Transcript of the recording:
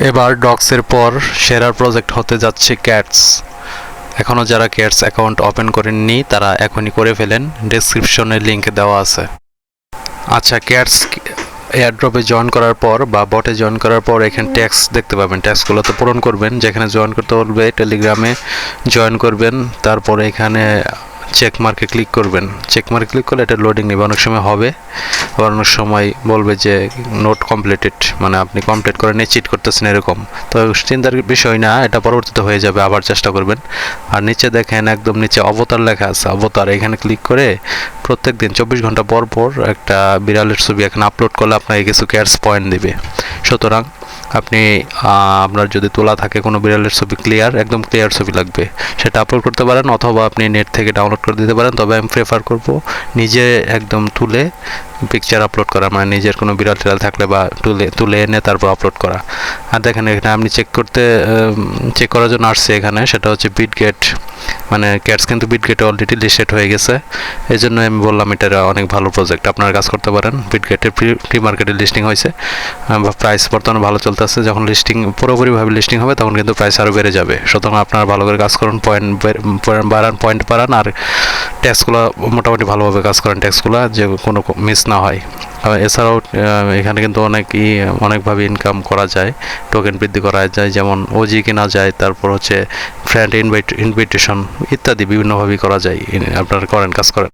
এবার ডগসের পর সেরার প্রজেক্ট হতে যাচ্ছে ক্যাটস। এখনও যারা ক্যাটস অ্যাকাউন্ট ওপেন করেননি তারা এখনই করে ফেলেন, ডেসক্রিপশনে লিংক দেওয়া আছে। আচ্ছা, ক্যাটস এয়ারড্রপে জয়েন করার পর বা বটে জয়েন করার পর এখানে ট্যাক্স দেখতে পাবেন। ট্যাক্সগুলো তো পূরণ করবেন, যেখানে জয়েন করতে বলবে টেলিগ্রামে জয়েন করবেন, তারপরে এখানে চেক মার্কে ক্লিক করবেন। চেক মার্কে ক্লিক করলে এটা লোডিং নেবে, অনেক সময় হবে, আবার অনেক সময় বলবে যে নোট কমপ্লিটেড, মানে আপনি কমপ্লিট করে নিয়ে চিট করতেছেন এরকম। তো চিন্তার বিষয় না, এটা পরবর্তীতে হয়ে যাবে, আবার চেষ্টা করবেন। আর নিচে দেখেন একদম নিচে অবতার লেখা আছে, অবতার এখানে ক্লিক করে প্রত্যেক দিন 24 ঘন্টা পর পর একটা বিড়ালের ছবি এখানে আপলোড করলে আপনাকে কিছু ক্যাটস পয়েন্ট দিবে। সুতরাং আপনি আপনার যদি তোলা থাকে কোনো বিড়ালের ছবি, ক্লিয়ার একদম ক্লিয়ার ছবি লাগবে, সেটা আপলোড করতে পারেন, অথবা আপনি নেট থেকে ডাউনলোড করে দিতে পারেন। তবে আমি প্রেফার করব নিজে একদম তুলে পিকচার আপলোড করা, মানে নিজের কোনো বিড়াল টিড়াল থাকলে বা তুলে এনে তারপর আপলোড করা। আর দেখেন এখানে আপনি চেক করার জন্য আসছে এখানে, সেটা হচ্ছে বিটগেট, মানে ক্যাটস কিন্তু বিটগেটে অলরেডি লিস্টেড হয়ে গেছে। এই জন্য আমি বললাম এটা অনেক ভালো প্রজেক্ট, আপনারা কাজ করতে পারেন। বিটগেটের প্রি মার্কেটে লিস্টিং হয়েছে, প্রাইস বর্তমানে ভালো চলতেছে। যখন লিস্টিং পুরোপুরিভাবে লিস্টিং হবে তখন কিন্তু প্রাইস আরও বেড়ে যাবে। সুতরাং আপনারা ভালো করে কাজ করুন, পয়েন্ট বাড়ান, আর ট্যাক্সগুলো মোটামুটি ভালোভাবে কাজ করেন, ট্যাক্সগুলো যে কোনো মিস না হয়। এছাড়াও এখানে কিন্তু অনেকভাবে ইনকাম করা যায়, টোকেন বৃদ্ধি করা যায়, যেমন ওজি কেনা যায়, তারপর হচ্ছে ফ্রেন্ড ইনভিটেশন ইত্যাদি বিভিন্নভাবেই করা যায়। আপনারা কাজ করেন।